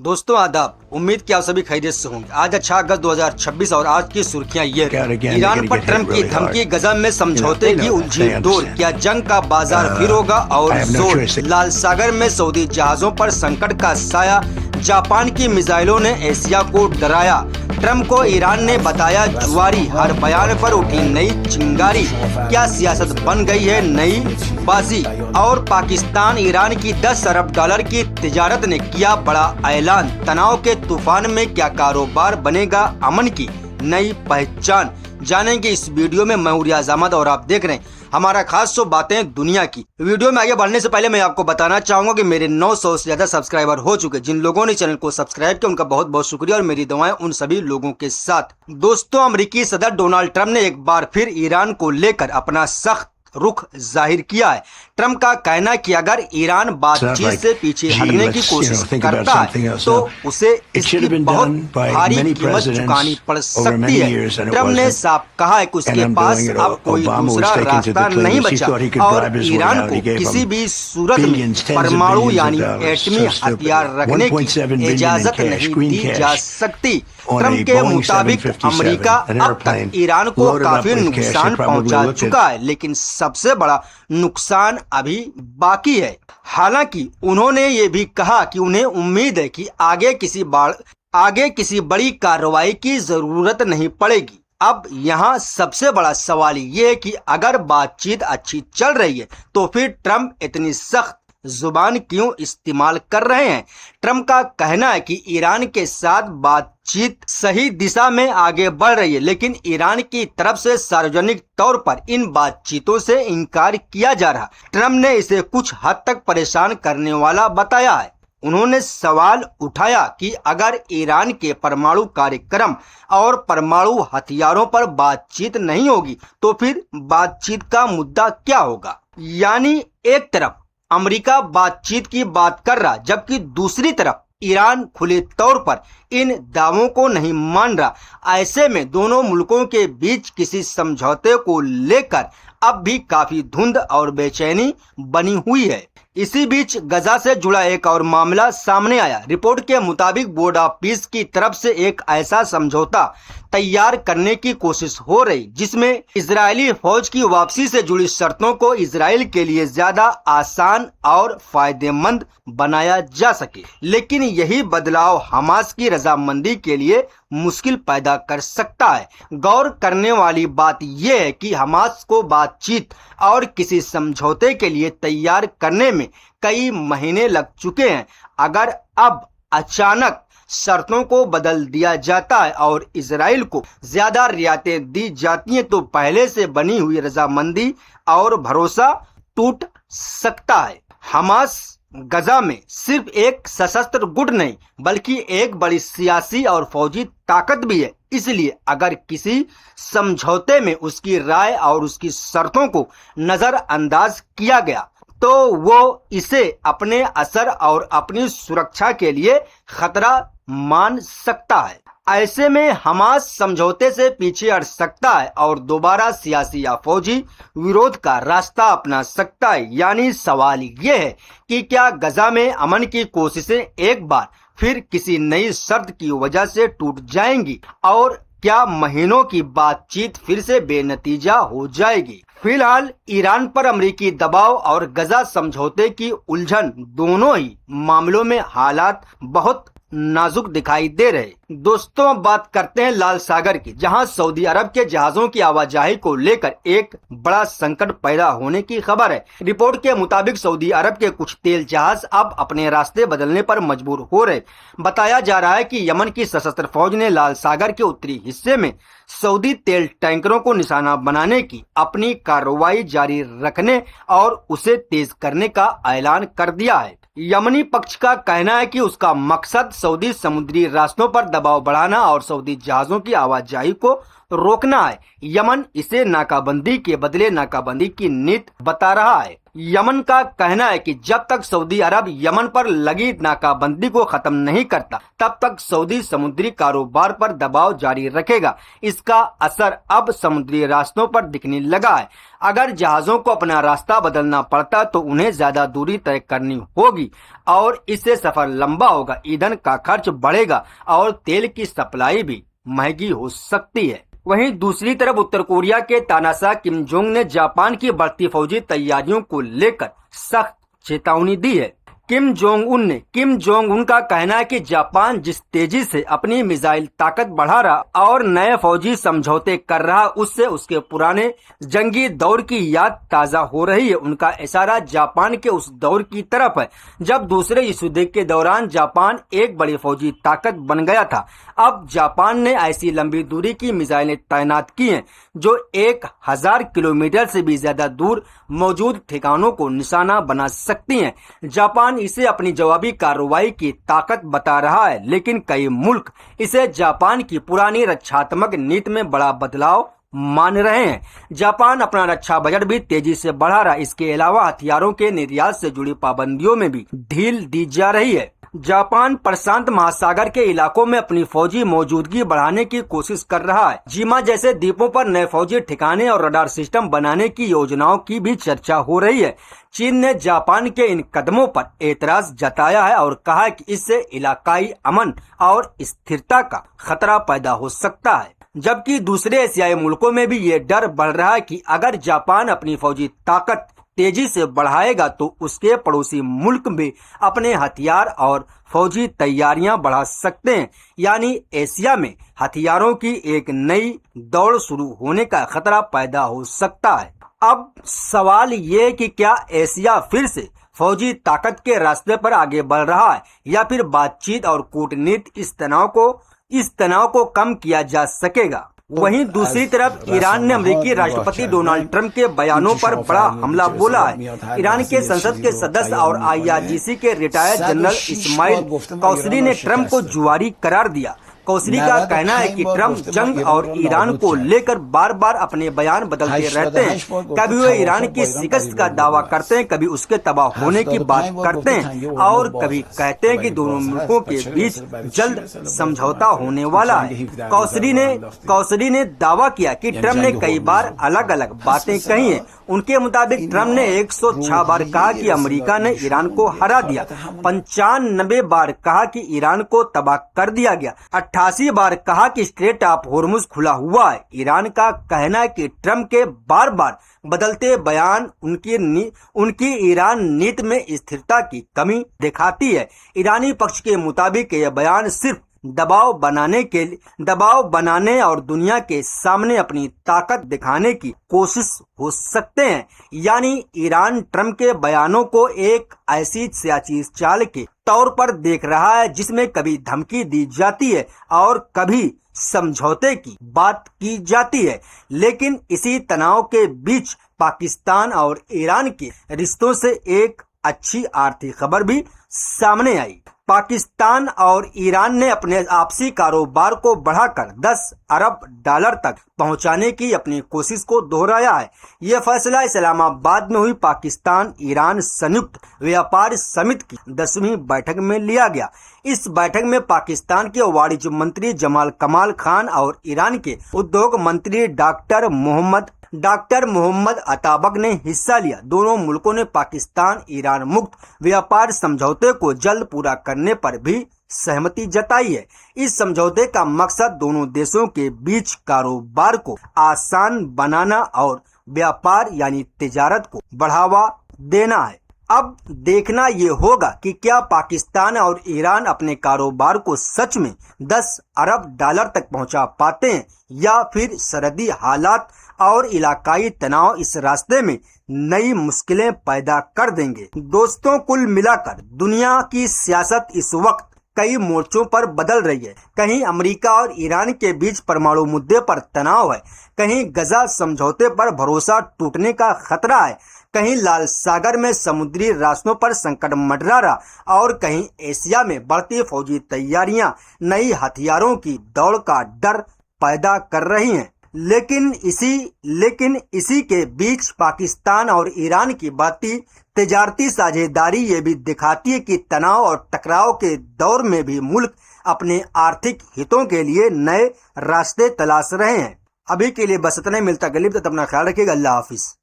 दोस्तों आदाब, उम्मीद कि आप सभी खैरियत से होंगे। आज 6 अगस्त 2026 और आज की सुर्खियां ये रही। ईरान पर ट्रंप की धमकी, गजा में समझौते की उलझी डोर, क्या जंग का बाजार फिर होगा और जोर। लाल सागर में सऊदी जहाजों पर संकट का साया, जापान की मिसाइलों ने एशिया को डराया। ट्रंप को ईरान ने बताया जुआरी, हर बयान पर उठी नई चिंगारी। क्या सियासत बन गई है नई बाजी। और पाकिस्तान ईरान की 10 अरब डॉलर की तिजारत ने किया बड़ा ऐलान। तनाव के तूफान में क्या कारोबार बनेगा अमन की नई पहचान, जानेंगे इस वीडियो में। मैं हूं रियाज अहमद और आप देख रहे हैं हमारा खास शो बातें दुनिया की। वीडियो में आगे बढ़ने से पहले मैं आपको बताना चाहूंगा कि मेरे 900 से ज्यादा सब्सक्राइबर हो चुके। जिन लोगों ने चैनल को सब्सक्राइब किया उनका बहुत बहुत शुक्रिया और मेरी दुआएं उन सभी लोगों के साथ। दोस्तों, अमेरिकी सदर डोनाल्ड ट्रंप ने एक बार फिर ईरान को लेकर अपना सख्त रुख जाहिर किया है। ट्रंप का कहना है कि अगर ईरान बातचीत से पीछे हटने की कोशिश करता है तो उसे इसकी बहुत भारी कीमत चुकानी पड़ सकती है। ट्रंप ने साफ कहा है कि उसके पास अब कोई दूसरा रास्ता नहीं बचा और ईरान को किसी भी सूरत में परमाणु यानी एटमी हथियार रखने की इजाजत नहीं दी जा सकती। ट्रंप के मुताबिक अमेरिका अब तक ईरान को काफी नुकसान पहुंचा चुका है, लेकिन सबसे बड़ा नुकसान अभी बाकी है। हालांकि उन्होंने ये भी कहा कि उन्हें उम्मीद है कि आगे किसी बड़ी कार्रवाई की जरूरत नहीं पड़ेगी। अब यहाँ सबसे बड़ा सवाल ये है कि अगर बातचीत अच्छी चल रही है तो फिर ट्रंप इतनी सख्त जुबान क्यों इस्तेमाल कर रहे हैं। ट्रंप का कहना है कि ईरान के साथ बातचीत सही दिशा में आगे बढ़ रही है, लेकिन ईरान की तरफ से सार्वजनिक तौर पर इन बातचीतों से इनकार किया जा रहा। ट्रंप ने इसे कुछ हद तक परेशान करने वाला बताया है। उन्होंने सवाल उठाया कि अगर ईरान के परमाणु कार्यक्रम और परमाणु हथियारों पर बातचीत नहीं होगी तो फिर बातचीत का मुद्दा क्या होगा। यानी एक तरफ अमेरिका बातचीत की बात कर रहा, जबकि दूसरी तरफ ईरान खुले तौर पर इन दावों को नहीं मान रहा। ऐसे में दोनों मुल्कों के बीच किसी समझौते को लेकर अब भी काफी धुंध और बेचैनी बनी हुई है। इसी बीच गजा से जुड़ा एक और मामला सामने आया। रिपोर्ट के मुताबिक बोर्ड ऑफ पीस की तरफ से एक ऐसा समझौता तैयार करने की कोशिश हो रही जिसमें इजरायली फौज की वापसी से जुड़ी शर्तों को इजराइल के लिए ज्यादा आसान और फायदेमंद बनाया जा सके। लेकिन यही बदलाव हमास की रजामंदी के लिए मुश्किल पैदा कर सकता है। गौर करने वाली बात यह है कि हमास को बातचीत और किसी समझौते के लिए तैयार करने में कई महीने लग चुके हैं। अगर अब अचानक शर्तों को बदल दिया जाता है और इजराइल को ज्यादा रियायतें दी जाती हैं तो पहले से बनी हुई रजामंदी और भरोसा टूट सकता है। हमास गजा में सिर्फ एक सशस्त्र गुट नहीं बल्कि एक बड़ी सियासी और फौजी ताकत भी है। इसलिए अगर किसी समझौते में उसकी राय और उसकी शर्तों को नजरअंदाज किया गया तो वो इसे अपने असर और अपनी सुरक्षा के लिए खतरा मान सकता है। ऐसे में हमास समझौते से पीछे हट सकता है और दोबारा सियासी या फौजी विरोध का रास्ता अपना सकता है। यानी सवाल ये है कि क्या गजा में अमन की कोशिशें एक बार फिर किसी नई शर्त की वजह से टूट जाएंगी और क्या महीनों की बातचीत फिर से बेनतीजा हो जाएगी। फिलहाल ईरान पर अमेरिकी दबाव और गजा समझौते की उलझन, दोनों ही मामलों में हालात बहुत नाजुक दिखाई दे रहे। दोस्तों, अब बात करते हैं लाल सागर की, जहां सऊदी अरब के जहाजों की आवाजाही को लेकर एक बड़ा संकट पैदा होने की खबर है। रिपोर्ट के मुताबिक सऊदी अरब के कुछ तेल जहाज अब अपने रास्ते बदलने पर मजबूर हो रहे। बताया जा रहा है कि यमन की सशस्त्र फौज ने लाल सागर के उत्तरी हिस्से में सऊदी तेल टैंकरों को निशाना बनाने की अपनी कार्रवाई जारी रखने और उसे तेज करने का ऐलान कर दिया है। यमनी पक्ष का कहना है कि उसका मकसद सऊदी समुद्री रास्तों पर दबाव बढ़ाना और सऊदी जहाजों की आवाजाही को रोकना है। यमन इसे नाकाबंदी के बदले नाकाबंदी की नीति बता रहा है। यमन का कहना है कि जब तक सऊदी अरब यमन पर लगी नाकाबंदी को खत्म नहीं करता, तब तक सऊदी समुद्री कारोबार पर दबाव जारी रखेगा। इसका असर अब समुद्री रास्तों पर दिखने लगा है। अगर जहाजों को अपना रास्ता बदलना पड़ता तो उन्हें ज्यादा दूरी तय करनी होगी और इससे सफर लंबा होगा, ईंधन का खर्च बढ़ेगा और तेल की सप्लाई भी महंगी हो सकती है। वहीं दूसरी तरफ उत्तर कोरिया के तानाशाह किम जोंग ने जापान की बढ़ती फौजी तैयारियों को लेकर सख्त चेतावनी दी है। किम जोंग उन का कहना है कि जापान जिस तेजी से अपनी मिसाइल ताकत बढ़ा रहा और नए फौजी समझौते कर रहा, उससे उसके पुराने जंगी दौर की याद ताजा हो रही है। उनका इशारा जापान के उस दौर की तरफ है जब दूसरे विश्व युद्ध के दौरान जापान एक बड़ी फौजी ताकत बन गया था। अब जापान ने ऐसी लंबी दूरी की मिसाइलें तैनात की हैं जो 1000 किलोमीटर से भी ज्यादा दूर मौजूद ठिकानों को निशाना बना सकती हैं। जापान इसे अपनी जवाबी कार्रवाई की ताकत बता रहा है, लेकिन कई मुल्क इसे जापान की पुरानी रक्षात्मक नीति में बड़ा बदलाव मान रहे हैं। जापान अपना रक्षा बजट भी तेजी से बढ़ा रहा है। इसके अलावा हथियारों के निर्यात से जुड़ी पाबंदियों में भी ढील दी जा रही है। जापान प्रशांत महासागर के इलाकों में अपनी फौजी मौजूदगी बढ़ाने की कोशिश कर रहा है। जीमा जैसे द्वीपों पर नए फौजी ठिकाने और रडार सिस्टम बनाने की योजनाओं की भी चर्चा हो रही है। चीन ने जापान के इन कदमों पर एतराज जताया है और कहा है कि इससे इलाकाई अमन और स्थिरता का खतरा पैदा हो सकता है। जबकि दूसरे एशियाई मुल्कों में भी ये डर बढ़ रहा है कि अगर जापान अपनी फौजी ताकत तेजी से बढ़ाएगा तो उसके पड़ोसी मुल्क भी अपने हथियार और फौजी तैयारियां बढ़ा सकते हैं। यानी एशिया में हथियारों की एक नई दौड़ शुरू होने का खतरा पैदा हो सकता है। अब सवाल ये कि क्या एशिया फिर से फौजी ताकत के रास्ते पर आगे बढ़ रहा है या फिर बातचीत और कूटनीति इस तनाव को कम किया जा सकेगा। वहीं दूसरी तरफ ईरान ने अमेरिकी राष्ट्रपति डोनाल्ड ट्रंप के बयानों पर बड़ा हमला बोला है। ईरान के संसद के सदस्य और IRGC के रिटायर्ड जनरल इस्माइल कौसरी ने ट्रंप को जुआरी करार दिया। कौसरी का कहना है कि ट्रंप जंग और ईरान को लेकर बार बार अपने बयान बदलते रहते हैं। कभी वे ईरान की शिकस्त का दावा करते हैं, कभी उसके तबाह होने की बात करते हैं और कभी कहते हैं कि दोनों मुल्कों के बीच जल्द समझौता होने वाला है। कौसरी ने दावा किया कि ट्रंप ने कई बार अलग अलग बातें कही हैं। उनके मुताबिक ट्रंप ने 106 बार कहा कि अमेरिका ने ईरान को हरा दिया, 95 बार कहा कि ईरान को तबाह कर दिया गया, 88 बार कहा कि स्ट्रेट ऑफ होर्मुज खुला हुआ है। ईरान का कहना है कि ट्रंप के बार बार बदलते बयान उनकी ईरान नीति में स्थिरता की कमी दिखाती है। ईरानी पक्ष के मुताबिक यह बयान सिर्फ दबाव बनाने और दुनिया के सामने अपनी ताकत दिखाने की कोशिश हो सकते हैं। यानी ईरान ट्रंप के बयानों को एक ऐसी सियासी चाल के तौर पर देख रहा है जिसमें कभी धमकी दी जाती है और कभी समझौते की बात की जाती है। लेकिन इसी तनाव के बीच पाकिस्तान और ईरान के रिश्तों से एक अच्छी आर्थिक खबर भी सामने आई। पाकिस्तान और ईरान ने अपने आपसी कारोबार को बढ़ाकर 10 अरब डॉलर तक पहुंचाने की अपनी कोशिश को दोहराया है। यह फैसला इस्लामाबाद में हुई पाकिस्तान ईरान संयुक्त व्यापार समिति की 10वीं बैठक में लिया गया। इस बैठक में पाकिस्तान के वाणिज्य मंत्री जमाल कमाल खान और ईरान के उद्योग मंत्री डॉक्टर मोहम्मद अताबक ने हिस्सा लिया। दोनों मुल्कों ने पाकिस्तान ईरान मुक्त व्यापार समझौते को जल्द पूरा करने पर भी सहमति जताई है। इस समझौते का मकसद दोनों देशों के बीच कारोबार को आसान बनाना और व्यापार यानी तिजारत को बढ़ावा देना है। अब देखना ये होगा कि क्या पाकिस्तान और ईरान अपने कारोबार को सच में 10 अरब डॉलर तक पहुंचा पाते हैं या फिर सरहदी हालात और इलाकाई तनाव इस रास्ते में नई मुश्किलें पैदा कर देंगे। दोस्तों, कुल मिलाकर दुनिया की सियासत इस वक्त कई मोर्चों पर बदल रही है। कहीं अमेरिका और ईरान के बीच परमाणु मुद्दे पर तनाव है, कहीं गजा समझौते पर भरोसा टूटने का खतरा है, कहीं लाल सागर में समुद्री रास्तों पर संकट मंडरा रहा और कहीं एशिया में बढ़ती फौजी तैयारियां नई हथियारों की दौड़ का डर पैदा कर रही हैं। लेकिन इसी के बीच पाकिस्तान और ईरान की बढ़ती तिजारती साझेदारी ये भी दिखाती है कि तनाव और टकराव के दौर में भी मुल्क अपने आर्थिक हितों के लिए नए रास्ते तलाश रहे हैं। अभी के लिए बस इतना ही, मिलता अगली बार, तब अपना ख्याल रखिएगा। अल्लाह हाफिज।